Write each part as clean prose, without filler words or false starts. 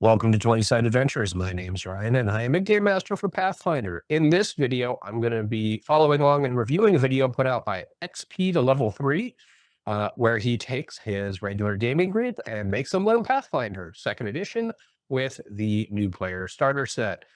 Welcome to 20-Side Adventures. My name's Ryan, and I am a Game Master for Pathfinder. In this video, I'm going to be following along and reviewing a video put out by XP to Level 3, where he takes his regular gaming grid and makes them learn Pathfinder 2nd Edition with the new player starter set.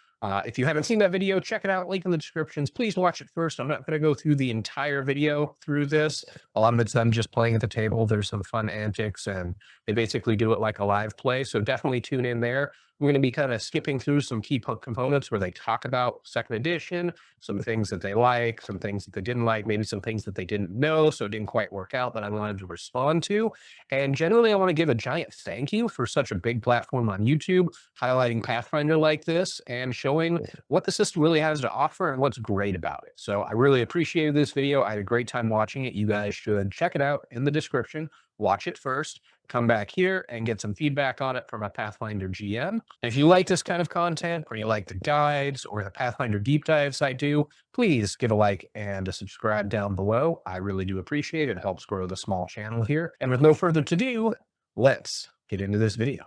If you haven't seen that video, check it out. Link in the descriptions. Please watch it first. I'm not going to go through the entire video through this. A lot of it's them just playing at the table. There's some fun antics, and they basically do it like a live play. So definitely tune in there. We're going to be kind of skipping through some key components where they talk about 2nd Edition, some things that they like, some things that they didn't like, maybe some things that they didn't know, so it didn't quite work out that I wanted to respond to. And generally, I want to give a giant thank you for such a big platform on YouTube, highlighting Pathfinder like this and showing what the system really has to offer and what's great about it. So I really appreciated this video. I had a great time watching it. You guys should check it out in the description. Watch it first, come back here and get some feedback on it from a Pathfinder GM. And if you like this kind of content, or you like the guides or the Pathfinder deep dives I do, please give a like and a subscribe down below. I really do appreciate it. It helps grow the small channel here. And with no further ado, let's get into this video.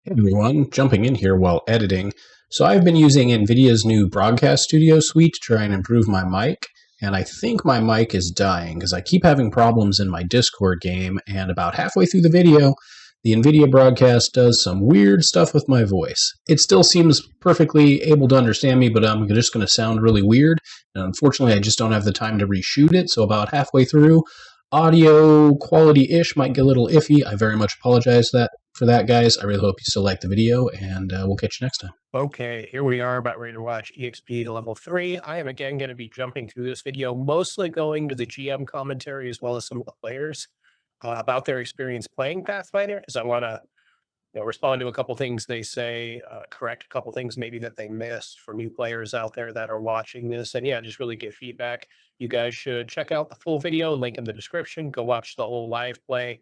Hey everyone, jumping in here while editing. So I've been using NVIDIA's new Broadcast Studio suite to try and improve my mic, and I think my mic is dying because I keep having problems in my Discord game, and about halfway through the video, the NVIDIA Broadcast does some weird stuff with my voice. It still seems perfectly able to understand me, but I'm just going to sound really weird, and unfortunately I just don't have the time to reshoot it, so about halfway through, audio quality-ish might get a little iffy. I very much apologize for that, guys. I really hope you still like the video, and we'll catch you next time. Okay, here we are about ready to watch EXP to Level 3. I am again going to be jumping through this video, mostly going to the GM commentary as well as some of the players about their experience playing Pathfinder, because I want to respond to a couple things they say, correct a couple things maybe that they missed for new players out there that are watching this, and yeah, just really get feedback. You guys should check out the full video, link in the description. Go watch the whole live play.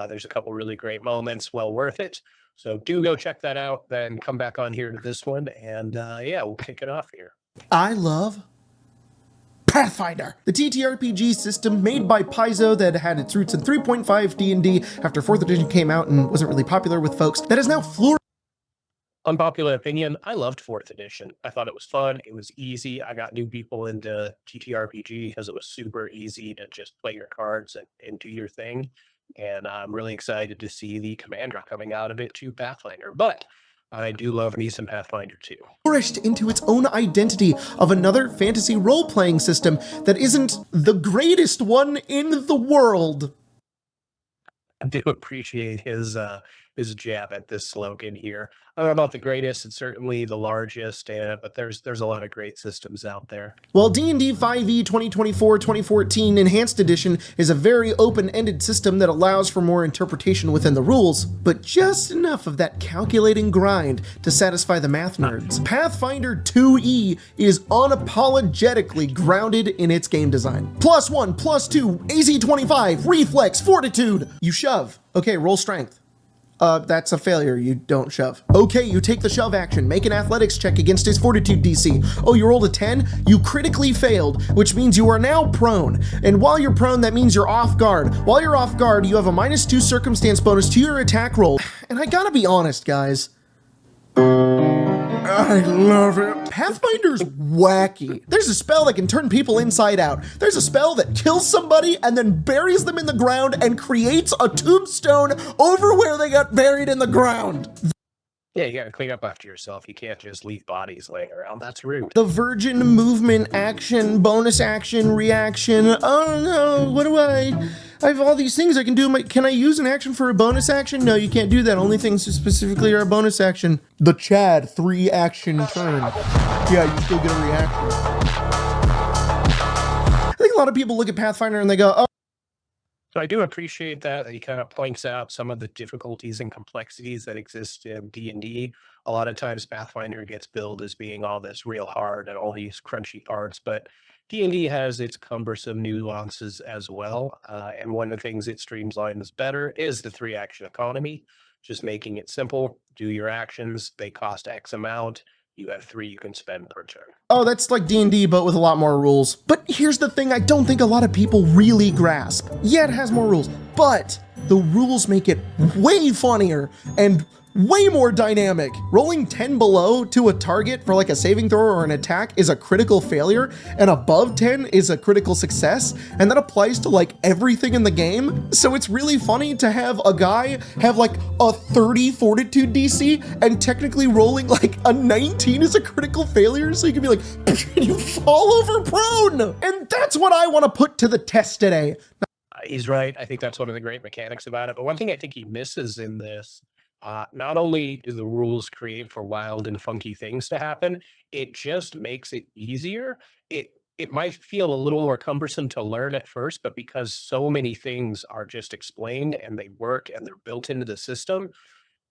There's a couple really great moments, well worth it. So do go check that out, then come back on here to this one, and yeah, we'll kick it off here. I love Pathfinder, the TTRPG system made by Paizo that had its roots in 3.5 D&D after 4th edition came out and wasn't really popular with folks, that is now flourished. Unpopular opinion, I loved 4th edition. I thought it was fun. It was easy. I got new people into TTRPG because it was super easy to just play your cards and do your thing. And I'm really excited to see the commander coming out of it to Pathfinder. But I do love me some Pathfinder too. Flourished into its own identity of another fantasy role-playing system that isn't the greatest one in the world. I do appreciate his jab at this slogan here. I don't know about the greatest, it's certainly the largest, but there's a lot of great systems out there. Well, D&D 5e 2024-2014 Enhanced Edition is a very open-ended system that allows for more interpretation within the rules, but just enough of that calculating grind to satisfy the math nerds. Pathfinder 2e is unapologetically grounded in its game design. +1, +2, AC 25, reflex, fortitude. You shove. Okay, roll strength. That's a failure. You don't shove. Okay, you take the shove action. Make an athletics check against his fortitude DC. Oh, you rolled a 10? You critically failed, which means you are now prone. And while you're prone, that means you're off guard. While you're off guard, you have a -2 circumstance bonus to your attack roll. And I gotta be honest, guys. I love it. Pathfinder's wacky. There's a spell that can turn people inside out. There's a spell that kills somebody and then buries them in the ground and creates a tombstone over where they got buried in the ground. Yeah, you gotta clean up after yourself. You can't just leave bodies laying around. That's rude. The virgin movement action, bonus action, reaction. Oh no, what do I have all these things I can do. Can I use an action for a bonus action? No, you can't do that. Only things specifically are a bonus action. The Chad 3 action turn. Yeah, you still get a reaction. I think a lot of people look at Pathfinder and they go, oh. So I do appreciate that he kind of points out some of the difficulties and complexities that exist in D&D. A lot of times Pathfinder gets billed as being all this real hard and all these crunchy parts, but D&D has its cumbersome nuances as well. And one of the things it streamlines better is the 3-action economy. just making it simple. Do your actions. They cost X amount. You have 3 you can spend per turn. Oh, that's like D&D, but with a lot more rules. But here's the thing I don't think a lot of people really grasp. Yeah, it has more rules, but the rules make it way funnier and way more dynamic. Rolling 10 below to a target for like a saving throw or an attack is a critical failure, and above 10 is a critical success, and that applies to like everything in the game. So it's really funny to have a guy have like a 30 fortitude DC and technically rolling like a 19 is a critical failure, so you can be like, you fall over prone! And that's what I want to put to the test today. He's right. I think that's one of the great mechanics about it. But one thing I think he misses in this, not only do the rules create for wild and funky things to happen, it just makes it easier. It might feel a little more cumbersome to learn at first, but because so many things are just explained and they work and they're built into the system,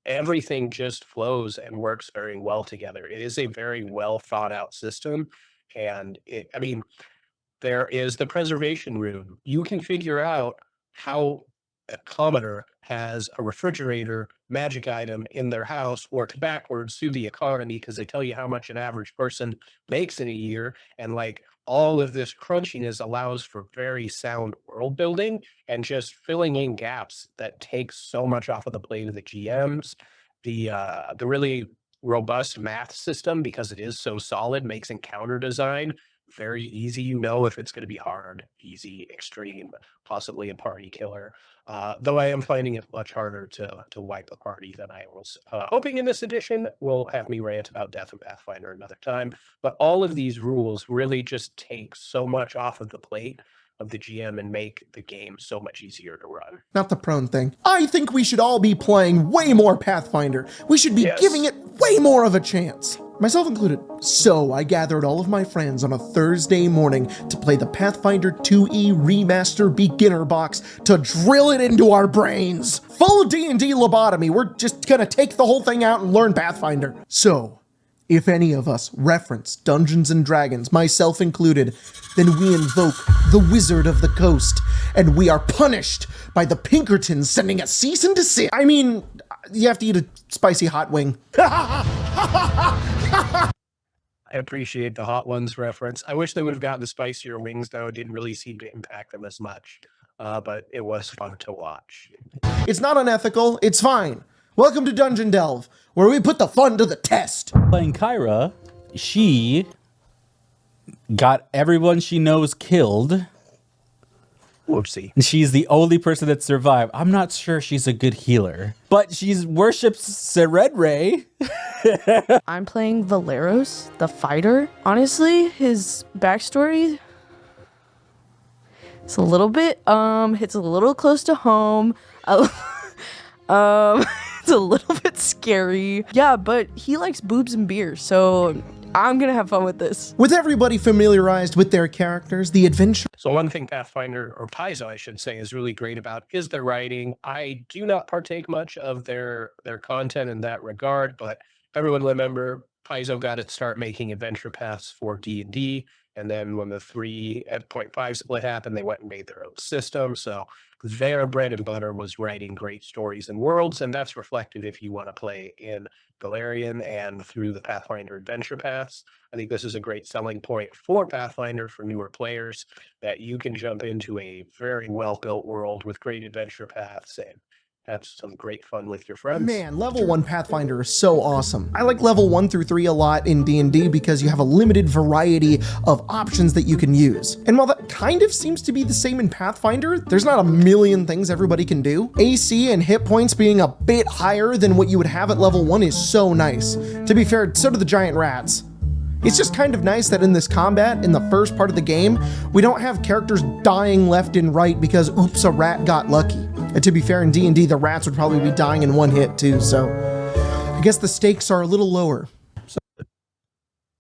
everything just flows and works very well together. It is a very well thought out system. And I mean, there is the preservation room. You can figure out how a commoner has a refrigerator magic item in their house work backwards through the economy because they tell you how much an average person makes in a year. And like all of this crunchiness allows for very sound world building and just filling in gaps that takes so much off of the plate of the GMs. The really robust math system, because it is so solid, makes encounter design very easy. You know if it's going to be hard, easy, extreme, possibly a party killer. Though I am finding it much harder to wipe a party than I was hoping in this edition. Will have me rant about Death of Pathfinder another time. But all of these rules really just take so much off of the plate of the GM and make the game so much easier to run. Not the prone thing. I think we should all be playing way more Pathfinder. We should be giving it way more of a chance. Myself included. So I gathered all of my friends on a Thursday morning to play the Pathfinder 2e Remaster Beginner box to drill it into our brains. Full D&D lobotomy. We're just gonna take the whole thing out and learn Pathfinder. So, if any of us reference Dungeons and Dragons, myself included, then we invoke the Wizard of the Coast, and we are punished by the Pinkertons sending a cease and desist. I mean, you have to eat a spicy hot wing. I appreciate the hot ones reference. I wish they would have gotten the spicier wings, though. It didn't really seem to impact them as much, but it was fun to watch. It's not unethical. It's fine. Welcome to Dungeon Delve, where we put the fun to the test. Playing Kyra, she got everyone she knows killed. Whoopsie. And she's the only person that survived. I'm not sure she's a good healer, but she worships Seredre. I'm playing Valeros, the fighter. Honestly, his backstory, it's a little bit, it's a little close to home. It's a little bit scary. Yeah, but he likes boobs and beer, so I'm gonna have fun with this. With everybody familiarized with their characters, the adventure... So one thing Pathfinder, or Paizo, I should say, is really great about is their writing. I do not partake much of their content in that regard, but everyone remember Paizo got to start making adventure paths for D&D, and then when the 3.5 split happened, they went and made their own system. So their bread and butter was writing great stories and worlds, and that's reflected if you want to play in Golarion and through the Pathfinder adventure paths. I think this is a great selling point for Pathfinder for newer players, that you can jump into a very well-built world with great adventure paths and have some great fun with your friends. Man, level 1 Pathfinder is so awesome. I like level 1 through 3 a lot in D&D because you have a limited variety of options that you can use. And while that kind of seems to be the same in Pathfinder, there's not a million things everybody can do. AC and hit points being a bit higher than what you would have at level 1 is so nice. To be fair, so do the giant rats. It's just kind of nice that in this combat, in the first part of the game, we don't have characters dying left and right because, oops, a rat got lucky. And to be fair, in D&D, the rats would probably be dying in one hit too, so I guess the stakes are a little lower.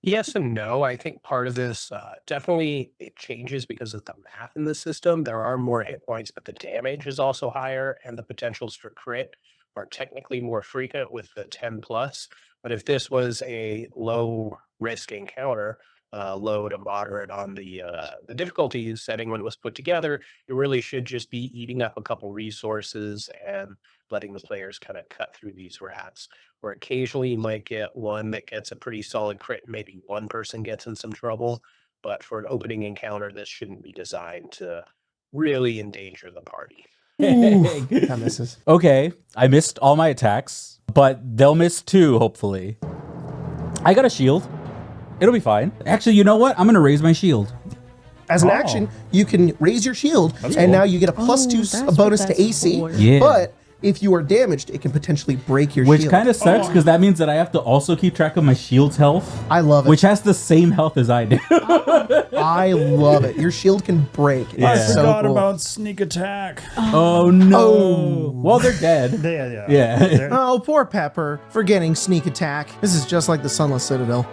Yes and no. I think part of this, definitely it changes because of the math in the system. There are more hit points, but the damage is also higher, and the potentials for crit are technically more frequent with the 10+. But if this was a low risk encounter, low to moderate on the difficulty setting when it was put together. It really should just be eating up a couple resources and letting the players kind of cut through these rats. Or occasionally you might get one that gets a pretty solid crit. Maybe one person gets in some trouble. But for an opening encounter, this shouldn't be designed to really endanger the party. That misses. Okay, I missed all my attacks, but they'll miss too, hopefully. I got a shield. It'll be fine. Actually, you know what? I'm gonna raise my shield. As an action, you can raise your shield, and cool. now you get a +2 that's bonus what to that's AC. for. Yeah. But if you are damaged, it can potentially break your Which shield. kind of sucks because that means that I have to also keep track of my shield's health, I love it. which has the same health as I do. I love it. Your shield can break. Yeah. It's so Forgot cool. about sneak attack. Oh no. Oh. Well, they're dead. Yeah. Yeah. Oh, poor Pepper for getting sneak attack. This is just like the Sunless Citadel.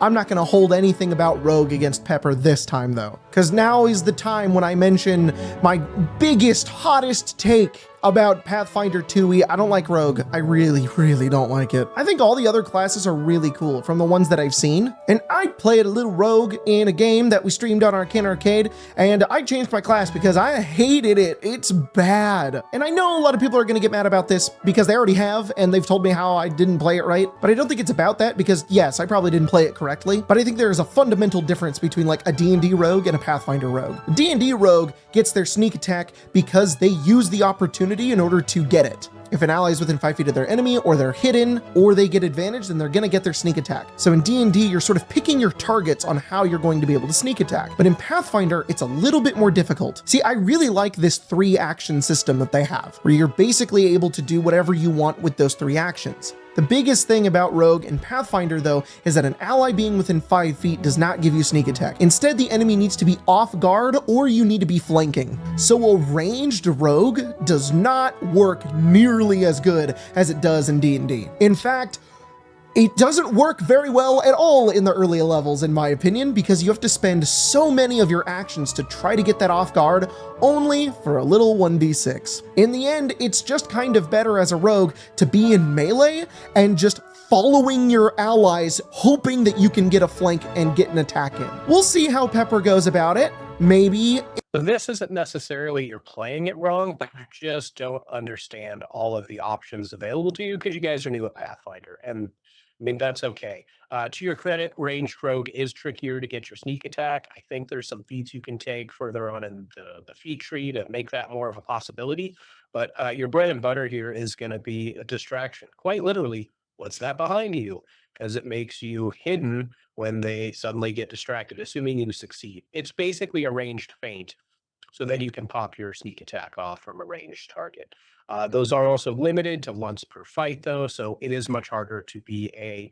I'm not going to hold anything about Rogue against Pepper this time, though, because now is the time when I mention my biggest, hottest take about Pathfinder 2e. I don't like Rogue. I really, really don't like it. I think all the other classes are really cool from the ones that I've seen. And I played a little Rogue in a game that we streamed on Arcane Arcade, and I changed my class because I hated it. It's bad. And I know a lot of people are going to get mad about this because they already have, and they've told me how I didn't play it right. But I don't think it's about that because, yes, I probably didn't play it correctly. But I think there is a fundamental difference between like a D&D Rogue and a Pathfinder Rogue. A D&D Rogue gets their sneak attack because they use the opportunity in order to get it. If an ally is within 5 feet of their enemy, or they're hidden, or they get advantage, then they're gonna get their sneak attack. So in D&D, you're sort of picking your targets on how you're going to be able to sneak attack. But in Pathfinder, it's a little bit more difficult. See, I really like this 3 action system that they have, where you're basically able to do whatever you want with those 3 actions. The biggest thing about Rogue and Pathfinder, though, is that an ally being within 5 feet does not give you sneak attack. Instead, the enemy needs to be off guard or you need to be flanking. So a ranged Rogue does not work nearly as good as it does in D&D. In fact, it doesn't work very well at all in the early levels, in my opinion, because you have to spend so many of your actions to try to get that off guard, only for a little 1d6. In the end, it's just kind of better as a rogue to be in melee and just following your allies, hoping that you can get a flank and get an attack in. We'll see how Pepper goes about it. Maybe. So this isn't necessarily you're playing it wrong, but you just don't understand all of the options available to you because you guys are new at Pathfinder. And I mean, that's okay. To your credit, ranged rogue is trickier to get your sneak attack. I think there's some feats you can take further on in the feat tree to make that more of a possibility. But your bread and butter here is going to be a distraction. Quite literally, what's that behind you? Because it makes you hidden when they suddenly get distracted, assuming you succeed. It's basically a ranged feint, so then you can pop your sneak attack off from a ranged target. Those are also limited to once per fight, though, so it is much harder to be a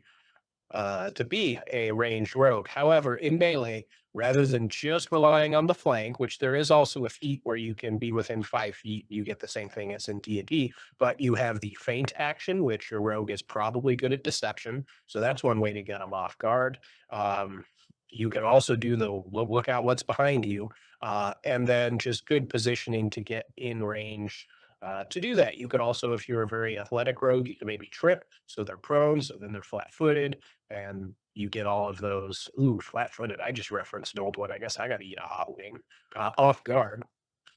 ranged rogue. However, in melee, rather than just relying on the flank, which there is also a feat where you can be within 5 feet, you get the same thing as in D&D, but you have the feint action, which your rogue is probably good at deception, so that's one way to get them off guard. You can also do the look out what's behind you, and then just good positioning to get in range. To do that, you could also, if you're a very athletic rogue, you can maybe trip, so they're prone, so then they're flat-footed, and you get all of those. Ooh, flat-footed. I just referenced an old one. I guess I got to eat a hot wing. Off guard.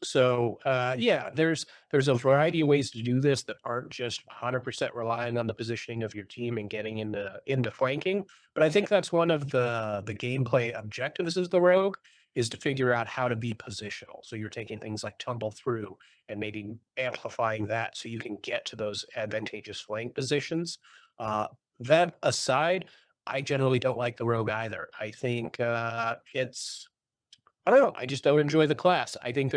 So yeah, there's a variety of ways to do this that aren't just 100% relying on the positioning of your team and getting into flanking. But I think that's one of the gameplay objectives as the rogue, is to figure out how to be positional. So you're taking things like tumble through and maybe amplifying that so you can get to those advantageous flank positions. That aside, I generally don't like the rogue either. I think I don't know. I just don't enjoy the class. I think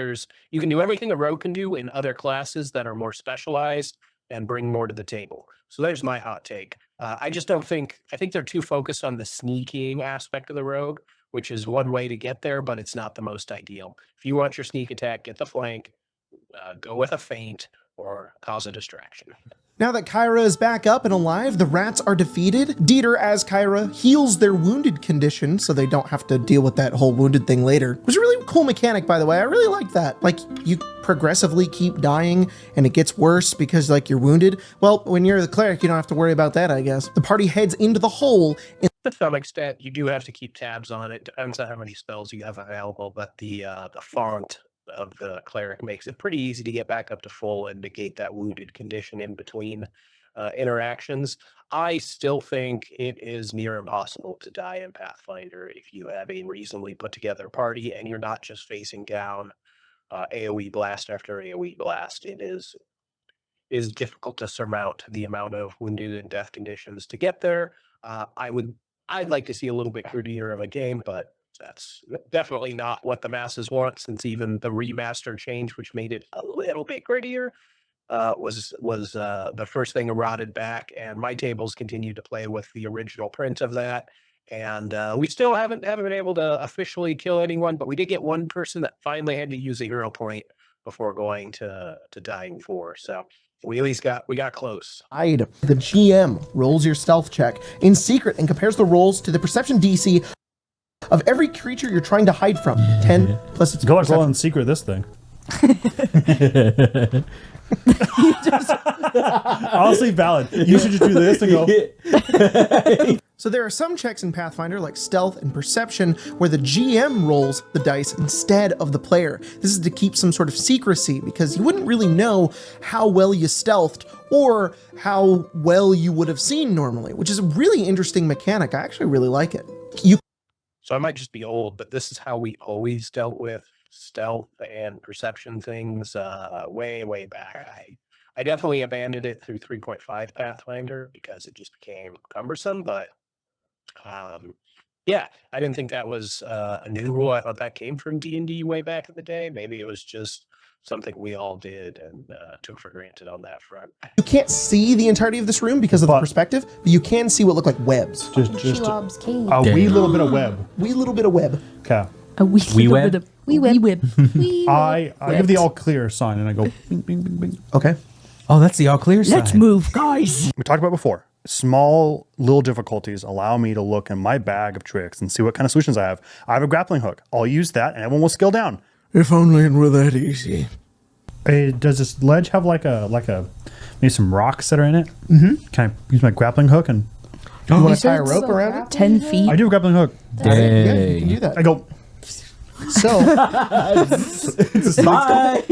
you can do everything a rogue can do in other classes that are more specialized and bring more to the table. So there's my hot take. I just don't think, I think they're too focused on the sneaking aspect of the rogue, which is one way to get there, but it's not the most ideal. If you want your sneak attack, get the flank, go with a feint, or cause a distraction. Now that Kyra is back up and alive, the rats are defeated. Dieter, as Kyra, heals their wounded condition so they don't have to deal with that whole wounded thing later. It was a really cool mechanic, by the way. I really like that. Like, you progressively keep dying and it gets worse because, like, you're wounded. Well, when you're the cleric, you don't have to worry about that, I guess. The party heads into the hole in To some extent, you do have to keep tabs on it. Depends on how many spells you have available, but the font of the cleric makes it pretty easy to get back up to full and negate that wounded condition in between interactions. I still think it is near impossible to die in Pathfinder if you have a reasonably put together party and you're not just facing down AoE blast after AoE blast. It is difficult to surmount the amount of wounded and death conditions to get there. I'd like to see a little bit grittier of a game, but that's definitely not what the masses want, since even the remaster change, which made it a little bit grittier, was the first thing eroded back, and my tables continue to play with the original print of that. And we still haven't been able to officially kill anyone, but we did get one person that finally had to use a hero point before going to dying 4. So we at least we got close. Hide. The GM rolls your stealth check in secret and compares the rolls to the perception DC of every creature you're trying to hide from. 10 plus its Go like perception. roll in secret this thing. Honestly, valid. You should just do this and go. So there are some checks in Pathfinder, like stealth and perception, where the GM rolls the dice instead of the player. This is to keep some sort of secrecy, because you wouldn't really know how well you stealthed or how well you would have seen normally, which is a really interesting mechanic. I actually really like it. So I might just be old, but this is how we always dealt with stealth and perception things way, way back. I definitely abandoned it through 3.5 Pathfinder because it just became cumbersome, but yeah, I didn't think that was a new rule. I thought that came from D&D way back in the day. Maybe it was just something we all did and took for granted on that front. You can't see the entirety of this room because of the perspective, but you can see what look like webs. Just Shelob's cave. a wee little bit of web. Wee little bit of web. Okay. A wee web? bit of Wee web. web. I give the all clear sign and I go bing, bing, bing, bing. Okay. Oh, that's the all clear sign. Let's move, guys. We talked about before. Small little difficulties allow me to look in my bag of tricks and see what kind of solutions I have. I have a grappling hook. I'll use that and everyone will scale down. If only it were that easy. Does this ledge have like a maybe some rocks that are in it? Mm-hmm. Can I use my grappling hook and You want to tie a rope around it? 10 feet. I do a grappling hook. Yeah, you can do that. I go So, Bye.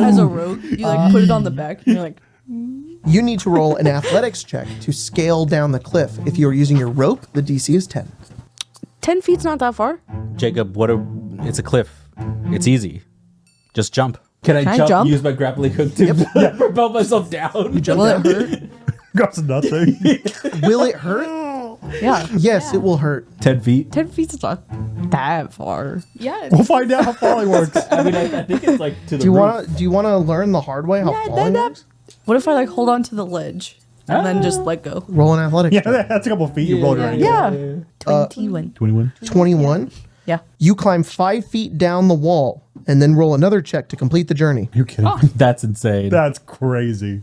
As a rogue, you like put it on the back and you're like, you need to roll an athletics check to scale down the cliff. If you're using your rope, the DC is 10. 10 feet's not that far. Jacob, it's a cliff. It's easy. Just jump. Can I jump? Use my grappling hook to propel myself down. Will it hurt? got nothing. Will it hurt? Yeah. Yes, it will hurt. 10 feet. 10 feet's not that far. Yeah. We'll find out how falling works. I mean, I think it's like to the Do you roof. want to learn the hard way how falling works? What if I like hold on to the ledge and then just let go? Roll an athletics Yeah, check. that's a couple of feet. You rolled around. Yeah. 21. 21. 21. Yeah. You climb 5 feet down the wall and then roll another check to complete the journey. You kidding? That's insane. That's crazy.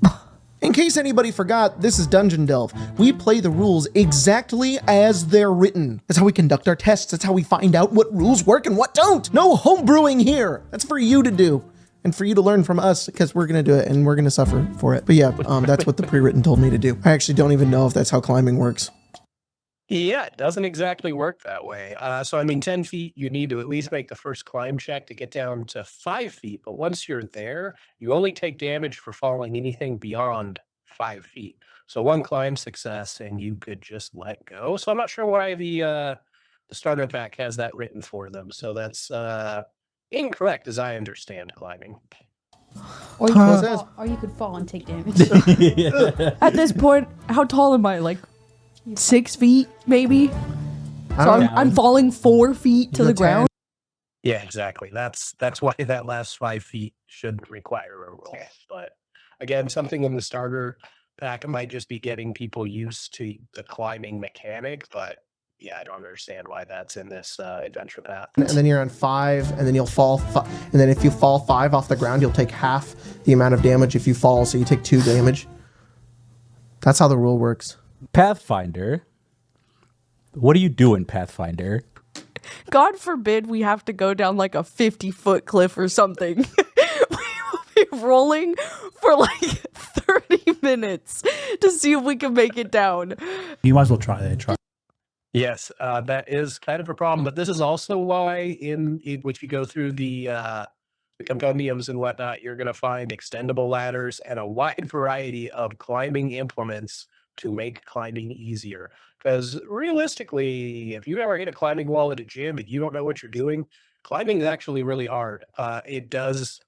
In case anybody forgot, this is Dungeon Delve. We play the rules exactly as they're written. That's how we conduct our tests. That's how we find out what rules work and what don't. No homebrewing here. That's for you to do. And for you to learn from us, because we're going to do it and we're going to suffer for it. But yeah, that's what the pre-written told me to do. I actually don't even know if that's how climbing works. Yeah, it doesn't exactly work that way. So, I mean, 10 feet, you need to at least make the first climb check to get down to 5 feet. But once you're there, you only take damage for falling anything beyond 5 feet. So one climb success and you could just let go. So I'm not sure why the starter pack has that written for them. So that's incorrect as I understand climbing. Or you could fall and take damage. At this point, how tall am I? Like 6 feet, maybe? So I'm falling 4 feet to the ground. Yeah, exactly. That's why that last 5 feet shouldn't require a roll. But again, something in the starter pack might just be getting people used to the climbing mechanic. But yeah, I don't understand why that's in this adventure path. And then you're on 5, and then you'll fall. And then if you fall 5 off the ground, you'll take half the amount of damage if you fall. So you take 2 damage. That's how the rule works. Pathfinder. What do you do in Pathfinder? God forbid we have to go down like a 50-foot cliff or something. We will be rolling for like 30 minutes to see if we can make it down. You might as well try it. Yes, that is kind of a problem, but this is also why in which you go through the compendiums and whatnot, you're going to find extendable ladders and a wide variety of climbing implements to make climbing easier. Because realistically, if you've ever hit a climbing wall at a gym and you don't know what you're doing, climbing is actually really hard. It does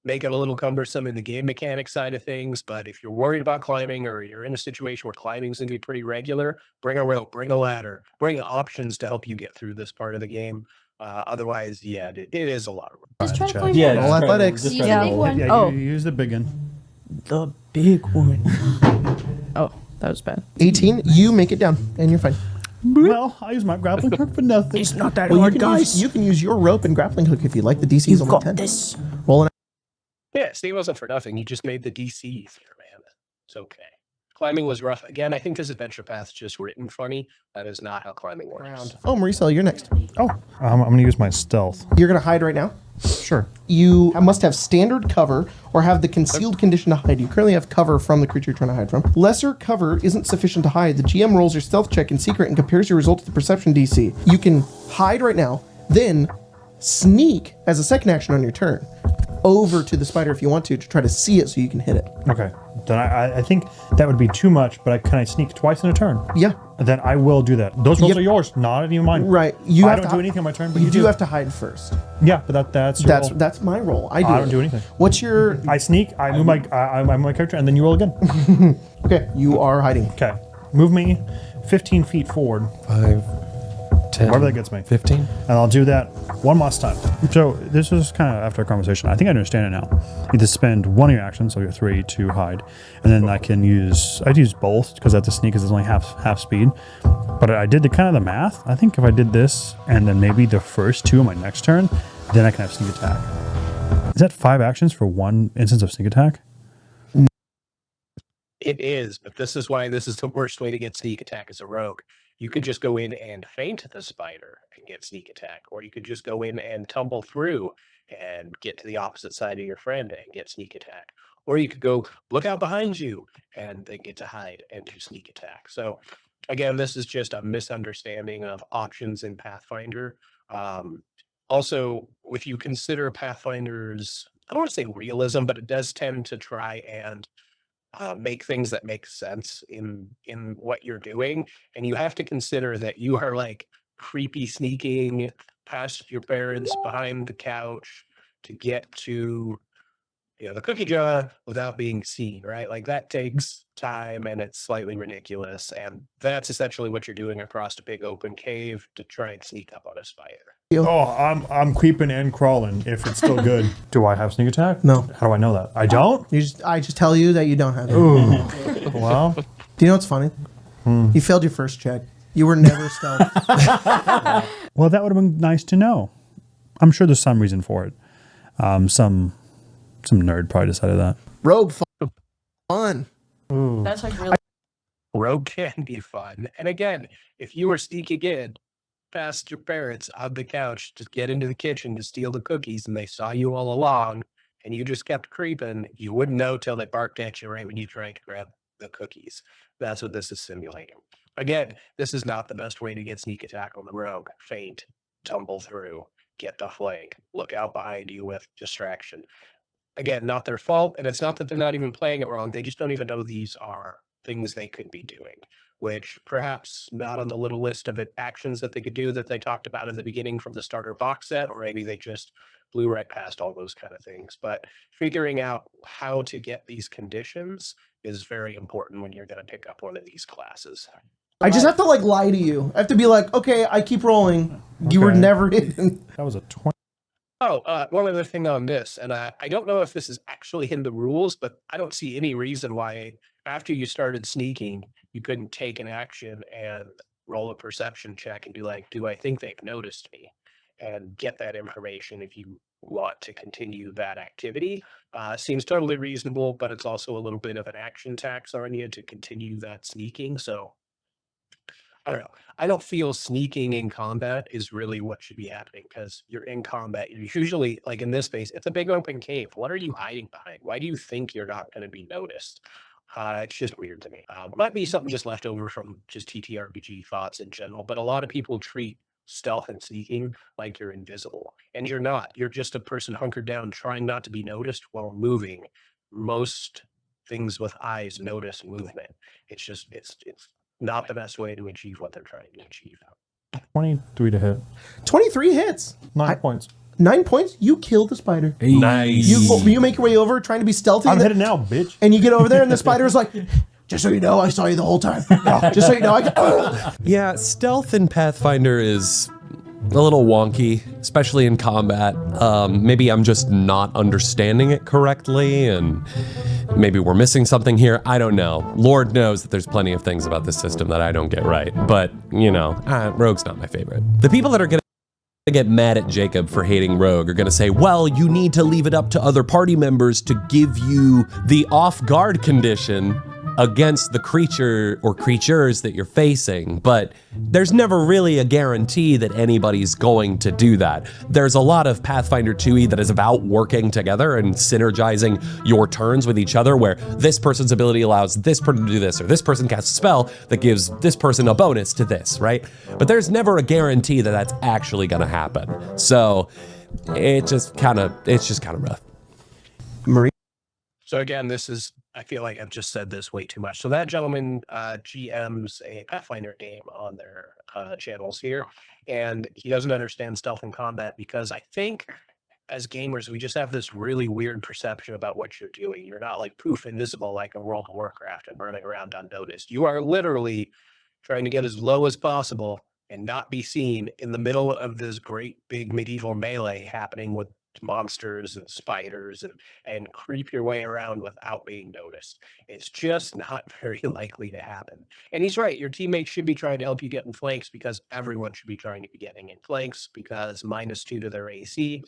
make it a little cumbersome in the game mechanic side of things, but if you're worried about climbing or you're in a situation where climbing is going to be pretty regular, bring a rope, bring a ladder, bring options to help you get through this part of the game. Otherwise, yeah, it is a lot of work. Just try to climb Yeah, one. All athletics. Just Use try the to big roll. one. Yeah, Oh. you use the big one. The big one. Oh, that was bad. 18, you make it down, and you're fine. Well, I use my grappling hook for nothing. It's not that Well, hard, you can, guys. use, you can use your rope and grappling hook if you like. The DC is You've only got 10. this. Roll an Yeah, Steve wasn't for nothing. He just made the DC easier, man. It's okay. Climbing was rough. Again, I think this adventure path is just written funny. That is not how climbing works. round. Oh, Maricel, you're next. Oh, I'm going to use my stealth. You're going to hide right now. Sure. You must have standard cover or have the concealed condition to hide. You currently have cover from the creature you're trying to hide from. Lesser cover isn't sufficient to hide. The GM rolls your stealth check in secret and compares your result to the perception DC. You can hide right now, then sneak as a second action on your turn over to the spider if you want to try to see it so you can hit it. Okay. Then I think that would be too much, but can I sneak twice in a turn? Yeah. Then I will do that. Those rolls Yep. are yours, not even mine. Right. I don't do anything on my turn, but you you do do. have to hide first. Yeah, but that's your roll. That's my roll. I don't do anything. What's your... I sneak, I move my character, and then you roll again. Okay, you are hiding. Okay. Move me 15 feet forward, 5, 10, wherever that gets me. 15. And I'll do that one last time. So this is kind of after a conversation. I think I understand it now. You either spend one of your actions, so your 3, to hide, and then I'd use both because at the sneak is only half speed. But I did the math. I think if I did this and then maybe the first 2 of my next turn, then I can have sneak attack. Is that 5 actions for 1 instance of sneak attack? It is, but this is why this is the worst way to get sneak attack as a rogue. You could just go in and feint the spider and get sneak attack, or you could just go in and tumble through and get to the opposite side of your friend and get sneak attack. Or you could go look out behind you and then get to hide and do sneak attack. So again, this is just a misunderstanding of options in Pathfinder. Also, if you consider Pathfinder's, I don't want to say realism, but it does tend to try and make things that make sense in what you're doing, and you have to consider that you are like creepy sneaking past your parents behind the couch to get to the cookie jar without being seen, right? Like that takes time and it's slightly ridiculous, and that's essentially what you're doing across a big open cave to try and sneak up on a spider. Oh, I'm creeping and crawling if it's still good. Do I have sneak attack? No. How do I know that? I don't? I just tell you that you don't have it. Ooh. Well, Do you know what's funny? You failed your first check. You were never stealth. well, that would have been nice to know. I'm sure there's some reason for it. Some nerd probably decided that. Rogue fun. That's like really. Rogue can be fun, and again, if you were sneaking in past your parents on the couch to get into the kitchen to steal the cookies and they saw you all along and you just kept creeping, you wouldn't know till they barked at you right when you tried to grab the cookies. That's what this is simulating. Again, this is not the best way to get sneak attack on the rogue. Feint, tumble through, get the flank, look out behind you with distraction. Again, not their fault, and it's not that they're not even playing it wrong. They just don't even know these are things they could be doing, which perhaps not on the little list of actions that they could do that they talked about at the beginning from the starter box set, or maybe they just blew right past all those kind of things. But figuring out how to get these conditions is very important when you're going to pick up one of these classes. I just have to lie to you. I have to be like, okay, I keep rolling. You were Okay. never hidden. That was a 20. Oh, one other thing on this, and I don't know if this is actually in the rules, but I don't see any reason why after you started sneaking, you couldn't take an action and roll a perception check and be like, do I think they've noticed me? And get that information if you want to continue that activity. Seems totally reasonable, but it's also a little bit of an action tax on you to continue that sneaking. So I don't know. I don't feel sneaking in combat is really what should be happening because you're in combat. You're usually, like in this space, it's a big open cave. What are you hiding behind? Why do you think you're not going to be noticed? It's just weird to me. Might be something just left over from just TTRPG thoughts in general, but a lot of people treat stealth and sneaking like you're invisible, and you're not. You're just a person hunkered down, trying not to be noticed while moving. Most things with eyes notice movement. It's just it's not the best way to achieve what they're trying to achieve. 23 to hit. 23 hits. 9 points. 9 points. You kill the spider. Nice. You make your way over, trying to be stealthy. I'm headed now, bitch. And you get over there, and the spider's like, just so you know, I saw you the whole time. Just so you know, Yeah, stealth in Pathfinder is a little wonky, especially in combat. Maybe I'm just not understanding it correctly, and maybe we're missing something here. I don't know. Lord knows that there's plenty of things about this system that I don't get right. But, you know, Rogue's not my favorite. The people that are going to get mad at Jacob for hating Rogue are going to say, well, you need to leave it up to other party members to give you the off-guard condition against the creature or creatures that you're facing, but there's never really a guarantee that anybody's going to do that. There's a lot of Pathfinder 2e that is about working together and synergizing your turns with each other, where this person's ability allows this person to do this, or this person casts a spell that gives this person a bonus to this, right? But there's never a guarantee that that's actually gonna happen. So it's just kind of rough. Marie? So again, I feel like I've just said this way too much. So that gentleman GMs a Pathfinder game on their channels here, and he doesn't understand stealth and combat because I think as gamers, we just have this really weird perception about what you're doing. You're not like poof invisible like in World of Warcraft and running around unnoticed. You are literally trying to get as low as possible and not be seen in the middle of this great big medieval melee happening with monsters and spiders and creep your way around without being noticed. It's just not very likely to happen. And he's right. Your teammates should be trying to help you get in flanks because everyone should be trying to be getting in flanks because -2 to their AC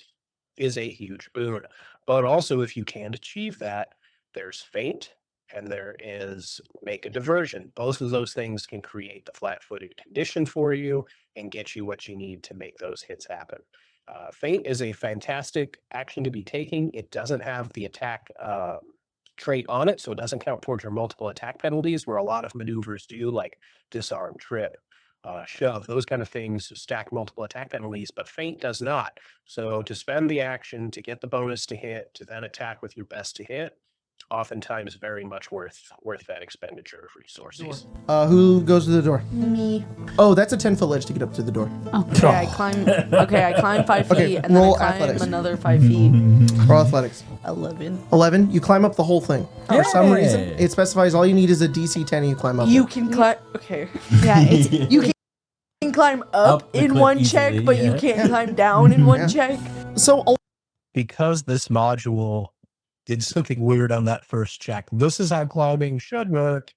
is a huge boon. But also, if you can't achieve that, there's feint and there is make a diversion. Both of those things can create the flat-footed condition for you and get you what you need to make those hits happen. Feint is a fantastic action to be taking. It doesn't have the attack trait on it, so it doesn't count towards your multiple attack penalties, where a lot of maneuvers do, like disarm, trip, shove, those kind of things stack multiple attack penalties, but feint does not. So to spend the action to get the bonus to hit, to then attack with your best to hit, oftentimes very much worth that expenditure of resources. Who goes to the door? Me. Oh, that's a 10-foot ledge to get up to the door. Okay, I climb. Okay, I climb 5 feet, Okay, and then I roll climb athletics. another 5 feet. Roll athletics. 11. 11. You climb up the whole thing. For some reason, it specifies all you need is a DC 10 and you climb up. You can climb. Okay. Yeah, it's You can climb up the in cliff one easily, check, but you yeah. can't climb down in one Yeah. check. So Because this module did something weird on that first check, this is how climbing should work,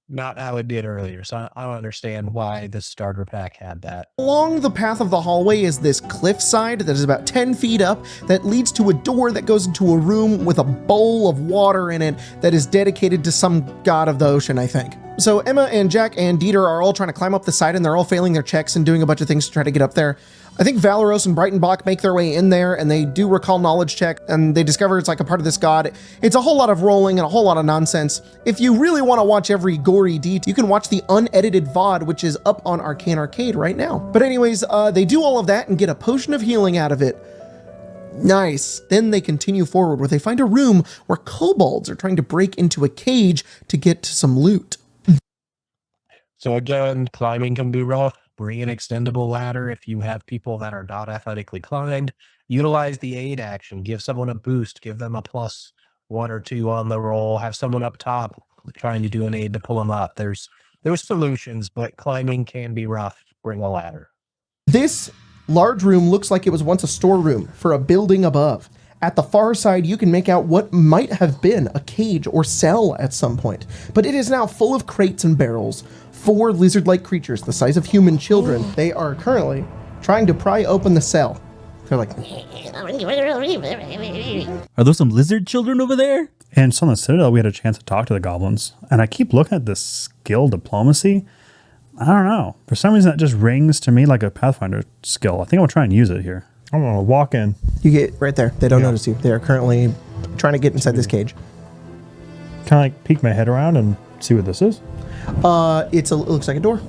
not how it did earlier. So I don't understand why this starter pack had that. along the path of the hallway is this cliffside that is about 10 feet up that leads to a door that goes into a room with a bowl of water in it that is dedicated to some god of the ocean, I think. So Emma and Jack and Dieter are all trying to climb up the side, and they're all failing their checks and doing a bunch of things to try to get up there. I think Valeros and Breitenbach make their way in there, and they do recall knowledge check, and they discover it's like a part of this god. It's a whole lot of rolling and a whole lot of nonsense. If you really want to watch every gory detail, you can watch the unedited VOD, which is up on Arcane Arcade right now. But anyways, they do all of that and get a potion of healing out of it. Nice. Then they continue forward where they find a room where kobolds are trying to break into a cage to get to some loot. So again, climbing can be rough. Bring an extendable ladder if you have people that are not athletically inclined. Utilize the aid action. Give someone a boost. Give them a +1 or 2 on the roll. Have someone up top trying to do an aid to pull them up. There's solutions, but climbing can be rough. Bring a ladder. This large room looks like it was once a storeroom for a building above. At the far side, you can make out what might have been a cage or cell at some point, but it is now full of crates and barrels. 4 lizard-like creatures the size of human children. They are currently trying to pry open the cell. They're like, Are those some lizard children over there? And so on the Citadel, we had a chance to talk to the goblins. And I keep looking at this skill diplomacy. I don't know. For some reason, that just rings to me like a Pathfinder skill. I think I'll try and use it here. I'm going to walk in. You get right there. They don't notice you. They are currently trying to get inside this cage. Kind of like peek my head around and see what this is. It looks like a door.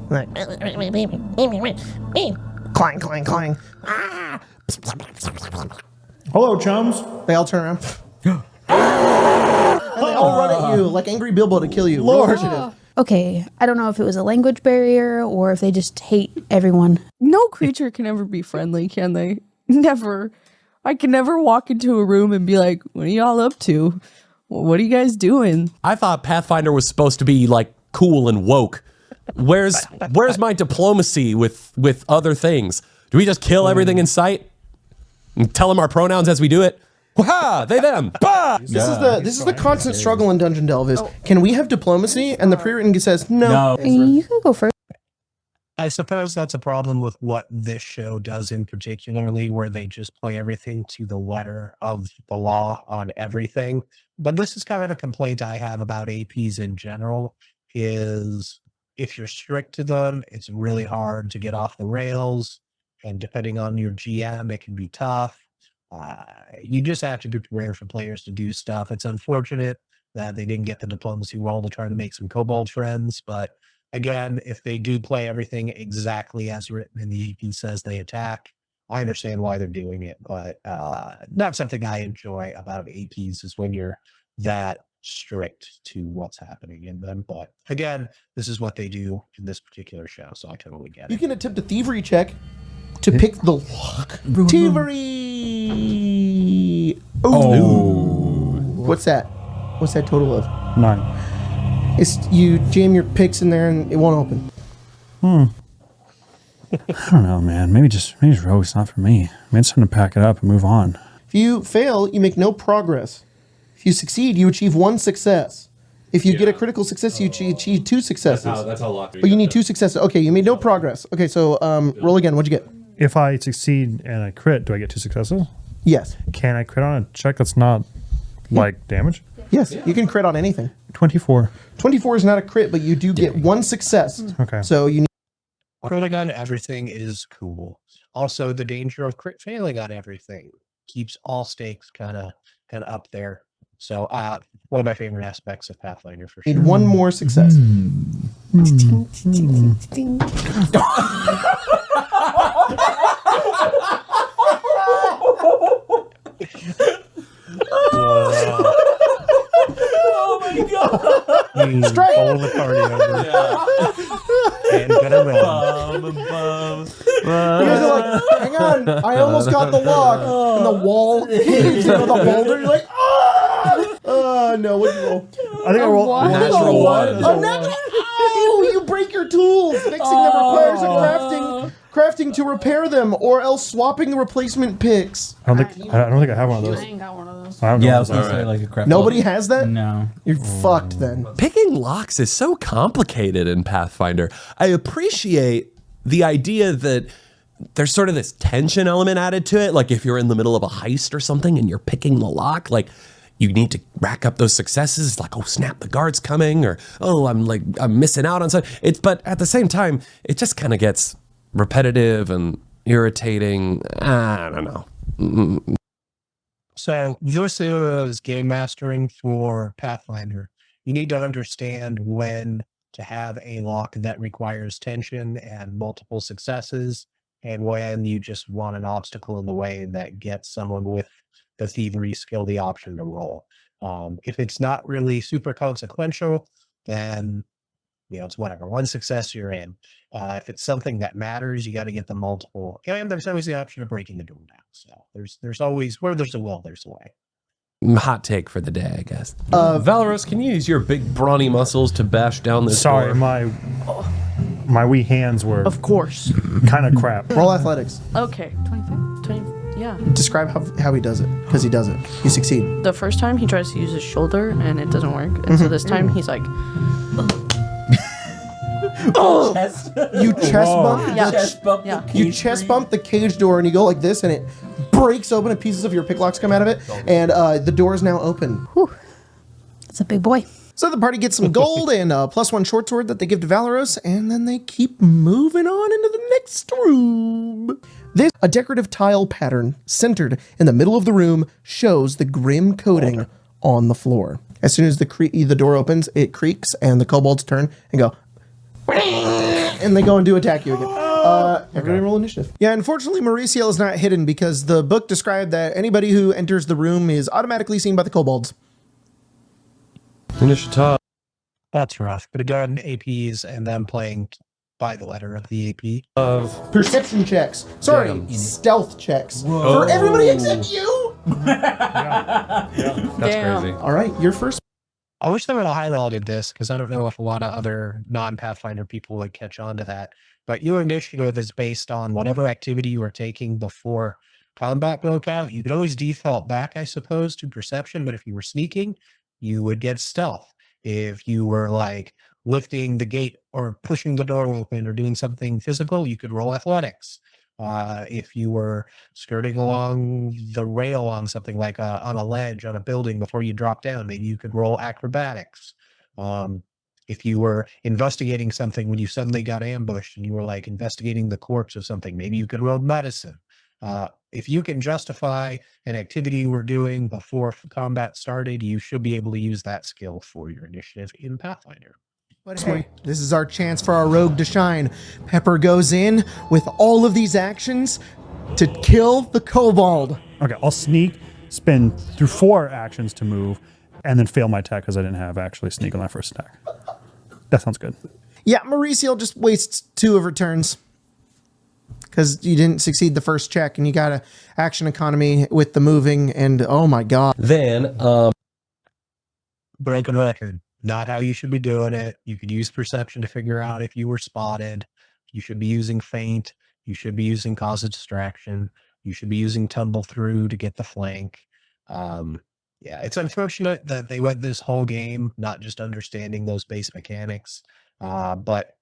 Like, clang, clang, clang. Ah! Hello, chums. They all turn around. And they all run at you like angry Bilbo to kill you. Roll initiative. Okay, I don't know if it was a language barrier or if they just hate everyone. No creature can ever be friendly, can they? Never. I can never walk into a room and be like, what are y'all up to? What are you guys doing? I thought Pathfinder was supposed to be like cool and woke. Where's my diplomacy with other things? Do we just kill everything in sight and tell them our pronouns as we do it? Ha! They them. Bah! This is the constant struggle in Dungeon Delve is, can we have diplomacy? And the pre-written says no. You can go first. I suppose that's a problem with what this show does in particularly, where they just play everything to the letter of the law on everything. But this is kind of a complaint I have about APs in general, is if you're strict to them, it's really hard to get off the rails. And depending on your GM, it can be tough. You just have to be prepared for players to do stuff. It's unfortunate that they didn't get the diplomacy roll to try to make some kobold friends, but again, if they do play everything exactly as written and the EP says they attack, I understand why they're doing it, but not something I enjoy about APs is when you're that strict to what's happening in them. But again, this is what they do in this particular show, so I totally get it. You can attempt a thievery check to pick the lock. Thievery! Oh. What's that? What's that total of? 9. It's you jam your picks in there and it won't open. I don't know, man. Maybe rogue's not for me. Maybe it's time to pack it up and move on. If you fail, you make no progress. If you succeed, you achieve 1 success. If you get a critical success, you achieve 2 successes. That's how locked. But you need 2 successes. Okay, you made no progress. Okay, so roll again. What'd you get? If I succeed and I crit, do I get 2 successes? Yes. Can I crit on a check that's not like damage? Yes, you can crit on anything. 24. 24 is not a crit, but you do get 1 success. Okay. So you need Critting on everything is cool. Also, the danger of crit failing on everything keeps all stakes kind of up there. So, one of my favorite aspects of Pathfinder for sure. need 1 more success. Oh my god! Straight! Roll the party over. And gonna win. You guys are like, hang on, I almost got the lock. And the wall caves in with a boulder. You're like, no, what'd you roll? I think I rolled Natural one. A natural. Oh, you break your tools. Fixing them requires a crafting to repair them, or else swapping the replacement picks. I don't think I have one of those. I ain't got one of those. I don't know. Yeah, I was gonna say like a crap. Nobody has that? No. You're fucked then. Picking locks is so complicated in Pathfinder. I appreciate the idea that there's sort of this tension element added to it. Like if you're in the middle of a heist or something and you're picking the lock, like you need to rack up those successes. Like, oh snap, the guard's coming, or oh, I'm missing out on something. But at the same time, it just kind of gets repetitive and irritating. I don't know. So, Yosu's game mastering for Pathfinder. You need to understand when to have a lock that requires tension and multiple successes, and when you just want an obstacle in the way that gets someone with the thievery skill the option to roll. If it's not really super consequential, then it's whatever. 1 success, you're in. If it's something that matters, you got to get the multiple. And there's always the option of breaking the door down. So there's always, where there's a will, there's a way. Hot take for the day, I guess. Valeros, can you use your big brawny muscles to bash down this Sorry, door? my wee hands were Of course. kind of crap. Roll athletics. Okay. 25? 20, yeah. Describe how he does it, because he does it. You succeed. The first time he tries to use his shoulder and it doesn't work. And so this time he's like, You chest bump. yeah. You chest bump the cage door and you go like this, and it breaks open and pieces of your picklocks come out of it, and the door is now open. Whew. That's a big boy. So the party gets some gold and a +1 short sword that they give to Valeros, and then they keep moving on into the next room. This, a decorative tile pattern centered in the middle of the room, shows the grim coating on the floor. As soon as the door opens, it creaks, and the kobolds turn and go, and they go and do attack you again. Everybody roll initiative. Yeah, unfortunately, Mauricio is not hidden because the book described that anybody who enters the room is automatically seen by the kobolds. Initiative. That's rough. But again, APs and them playing by the letter of the AP. Perception checks. Sorry, Damn. stealth checks. For everybody except you. That's Damn. crazy. All right, you're first. I wish they would have highlighted this because I don't know if a lot of other non-Pathfinder people would catch on to that. But your initiative is based on whatever activity you were taking before combat broke out. You could always default back, I suppose, to perception. But if you were sneaking, you would get stealth. If you were like lifting the gate or pushing the door open or doing something physical, you could roll athletics. If you were skirting along the rail on something like on a ledge on a building before you drop down, maybe you could roll acrobatics. If you were investigating something when you suddenly got ambushed and you were like investigating the corpse of something, maybe you could roll medicine. If you can justify an activity you were doing before combat started, you should be able to use that skill for your initiative in Pathfinder. But hey, this is our chance for our rogue to shine. Pepper goes in with all of these actions to kill the kobold. Okay, I'll sneak, spin through 4 actions to move, and then fail my attack because I didn't have actually sneak on that first attack. That sounds good. Yeah, Mauricio just wastes 2 of her turns because you didn't succeed the first check, and you got a action economy with the moving, and oh my god. Then, Break a record. Not how you should be doing it. You could use perception to figure out if you were spotted. You should be using feint. You should be using cause of distraction. You should be using tumble through to get the flank. Yeah, it's unfortunate that they went this whole game not just understanding those base mechanics, but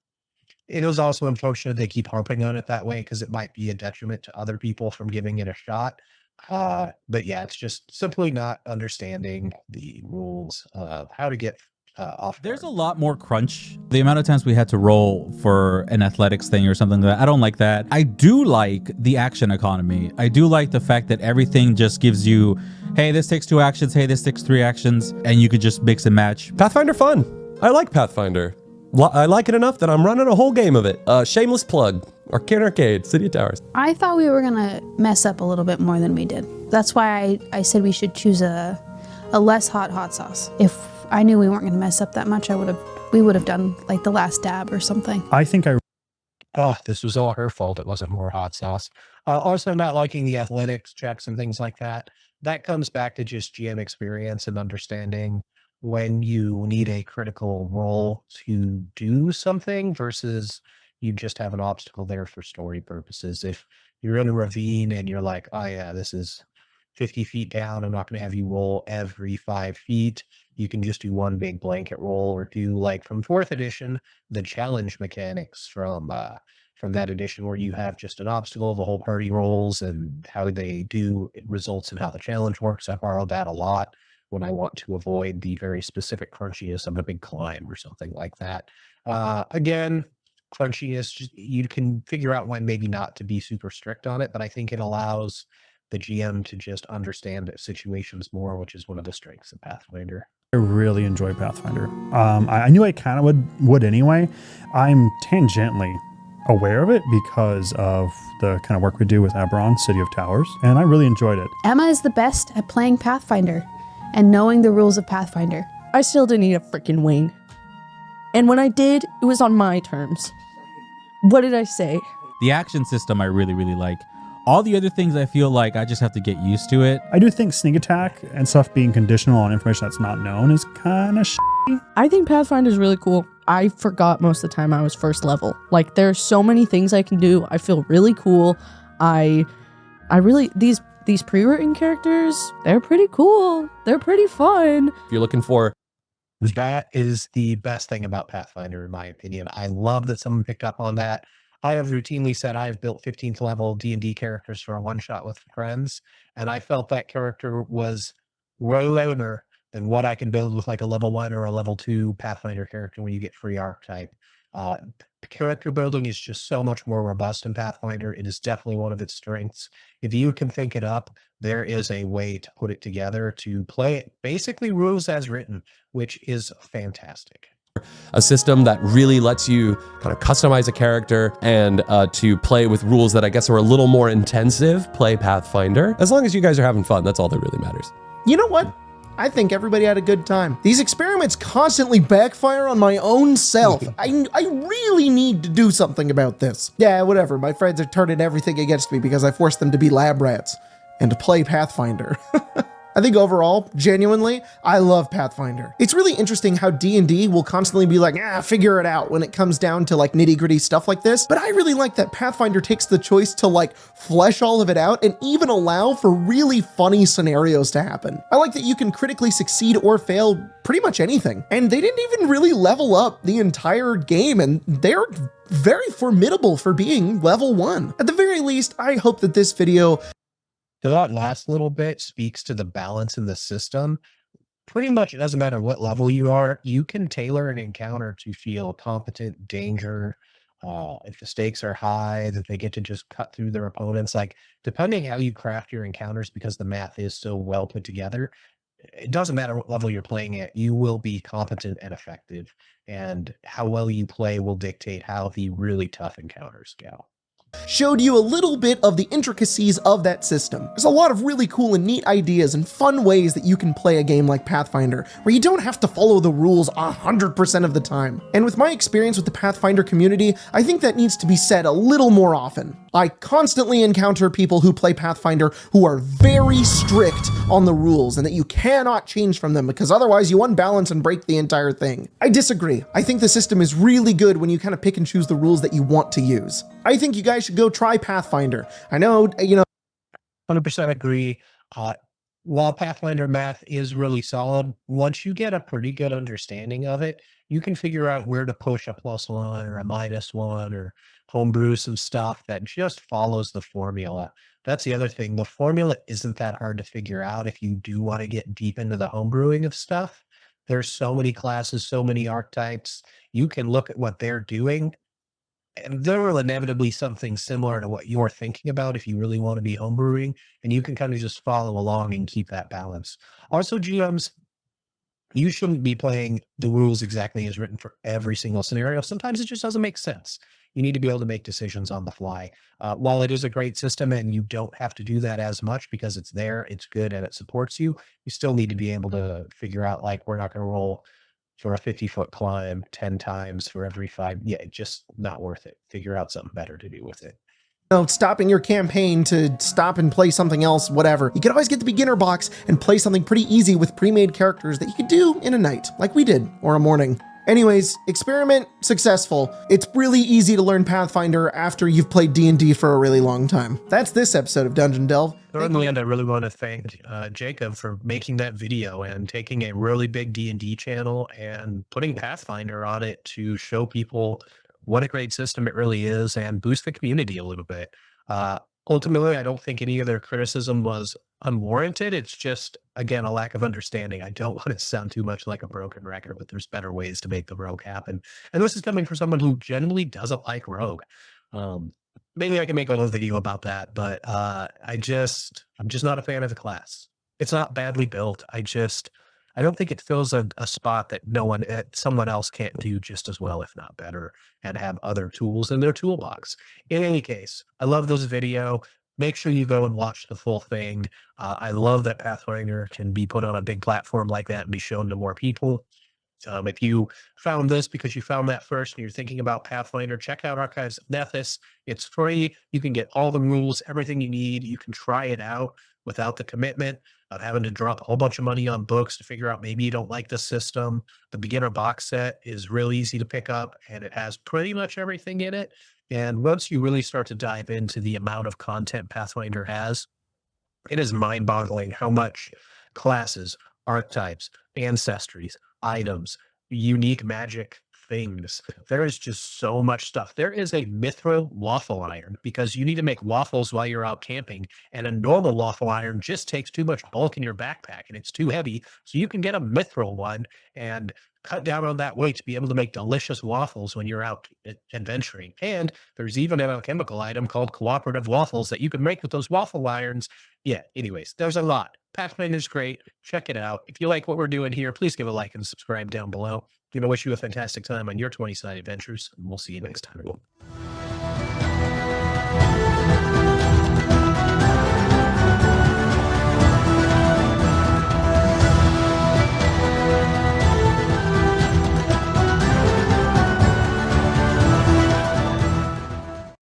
it was also unfortunate they keep harping on it that way because it might be a detriment to other people from giving it a shot. But yeah, it's just simply not understanding the rules of how to get off. There's a lot more crunch. The amount of times we had to roll for an athletics thing or something like that, I don't like that. I do like the action economy. I do like the fact that everything just gives you, hey, this takes 2 actions, hey, this takes 3 actions, and you could just mix and match. Pathfinder fun. I like Pathfinder. I like it enough that I'm running a whole game of it. Shameless plug. Arcane Arcade, City of Towers. I thought we were gonna mess up a little bit more than we did. That's why I said we should choose a less hot sauce. If I knew we weren't gonna mess up that much, we would have done like the last dab or something. I think I Oh, this was all her fault. It wasn't more hot sauce. Also, not liking the athletics checks and things like that. That comes back to just GM experience and understanding when you need a critical roll to do something versus you just have an obstacle there for story purposes. If you're in a ravine and you're like, oh yeah, this is 50 feet down, I'm not going to have you roll every 5 feet. You can just do one big blanket roll or do like from 4th edition, the challenge mechanics from that edition where you have just an obstacle, the whole party rolls and how they do, it results in how the challenge works. I borrowed that a lot when I want to avoid the very specific crunchiness of a big climb or something like that. Again, crunchiness, you can figure out when maybe not to be super strict on it, but I think it allows the GM to just understand situations more, which is one of the strengths of Pathfinder. really enjoy Pathfinder. I knew I kind of would anyway. I'm tangentially aware of it because of the kind of work we do with Eberron, City of Towers, and I really enjoyed it. Emma is the best at playing Pathfinder and knowing the rules of Pathfinder. I still didn't need a freaking wing. And when I did, it was on my terms. What did I say? The action system I really, really like. All the other things I feel like I just have to get used to it. I do think sneak attack and stuff being conditional on information that's not known is kind of I think Pathfinder is really cool. I forgot most of the time I was first level. Like, there's so many things I can do. I feel really cool. I really, these pre-written characters, they're pretty cool. They're pretty fun. If you're looking for... That is the best thing about Pathfinder, in my opinion. I love that someone picked up on that. I have routinely said I've built 15th level D&D characters for a one-shot with friends, and I felt that character was roll owner than what I can build with like a level 1 or a level 2 Pathfinder character when you get free archetype. Uh, Character building is just so much more robust in Pathfinder. It is definitely one of its strengths. If you can think it up, there is a way to put it together to play it basically rules as written, which is fantastic. A system that really lets you kind of customize a character and to play with rules that I guess are a little more intensive, play Pathfinder. As long as you guys are having fun, that's all that really matters. You know what? I think everybody had a good time. These experiments constantly backfire on my own self. I really need to do something about this. Yeah, whatever. My friends are turning everything against me because I forced them to be lab rats and to play Pathfinder. I think overall, genuinely, I love Pathfinder. It's really interesting how D&D will constantly be like, figure it out when it comes down to like nitty gritty stuff like this. But I really like that Pathfinder takes the choice to like flesh all of it out and even allow for really funny scenarios to happen. I like that you can critically succeed or fail pretty much anything. And they didn't even really level up the entire game, and they're very formidable for being level 1. At the very least, I hope that this video that last little bit speaks to the balance in the system. Pretty much, it doesn't matter what level you are, you can tailor an encounter to feel competent, danger. If the stakes are high, that they get to just cut through their opponents. Like, depending how you craft your encounters, because the math is so well put together, it doesn't matter what level you're playing at, you will be competent and effective. And how well you play will dictate how the really tough encounters go. Showed you a little bit of the intricacies of that system. There's a lot of really cool and neat ideas and fun ways that you can play a game like Pathfinder, where you don't have to follow the rules 100% of the time. And with my experience with the Pathfinder community, I think that needs to be said a little more often. I constantly encounter people who play Pathfinder who are very strict on the rules and that you cannot change from them because otherwise you unbalance and break the entire thing. I disagree. I think the system is really good when you kind of pick and choose the rules that you want to use. I think you guys should go try Pathfinder. I know, 100% agree. While Pathfinder math is really solid, once you get a pretty good understanding of it, you can figure out where to push a +1 or a -1 or homebrew some stuff that just follows the formula. That's the other thing. The formula isn't that hard to figure out if you do want to get deep into the homebrewing of stuff. There's so many classes, so many archetypes. You can look at what they're doing, and there will inevitably something similar to what you're thinking about if you really want to be homebrewing, and you can kind of just follow along and keep that balance. Also, GMs, you shouldn't be playing the rules exactly as written for every single scenario. Sometimes it just doesn't make sense. You need to be able to make decisions on the fly. While it is a great system and you don't have to do that as much because it's there, it's good, and it supports you, you still need to be able to figure out, like, we're not going to roll for a 50-foot climb 10 times for every 5. Yeah, it's just not worth it. Figure out something better to do with it. Stopping your campaign to stop and play something else, whatever. You can always get the beginner box and play something pretty easy with pre-made characters that you could do in a night, like we did, or a morning. Anyways, experiment successful. It's really easy to learn Pathfinder after you've played D&D for a really long time. That's this episode of Dungeon Delve. Thirdly, and I really want to thank Jacob for making that video and taking a really big D&D channel and putting Pathfinder on it to show people what a great system it really is and boost the community a little bit. Ultimately, I don't think any of their criticism was unwarranted. It's just, again, a lack of understanding. I don't want to sound too much like a broken record, but there's better ways to make the rogue happen. And this is coming from someone who generally doesn't like rogue. Maybe I can make a little video about that, but I'm just not a fan of the class. It's not badly built. I don't think it fills a spot that someone else can't do just as well, if not better, and have other tools in their toolbox. In any case, I love this video. Make sure you go and watch the full thing. I love that Pathfinder can be put on a big platform like that and be shown to more people. If you found this because you found that first and you're thinking about Pathfinder, check out Archives of Nethys. It's free. You can get all the rules, everything you need. You can try it out without the commitment of having to drop a whole bunch of money on books to figure out maybe you don't like the system. The beginner box set is real easy to pick up, and it has pretty much everything in it. And once you really start to dive into the amount of content Pathfinder has, it is mind-boggling how much classes, archetypes, ancestries, items, unique magic things. There is just so much stuff. There is a mithril waffle iron because you need to make waffles while you're out camping, and a normal waffle iron just takes too much bulk in your backpack and it's too heavy. So you can get a mithril one and cut down on that weight to be able to make delicious waffles when you're out adventuring. And there's even an alchemical item called cooperative waffles that you can make with those waffle irons. Yeah, anyways, there's a lot. Pathfinder's great. Check it out. If you like what we're doing here, please give a like and subscribe down below. I wish you a fantastic time on your 20-sided adventures, and we'll see you next time.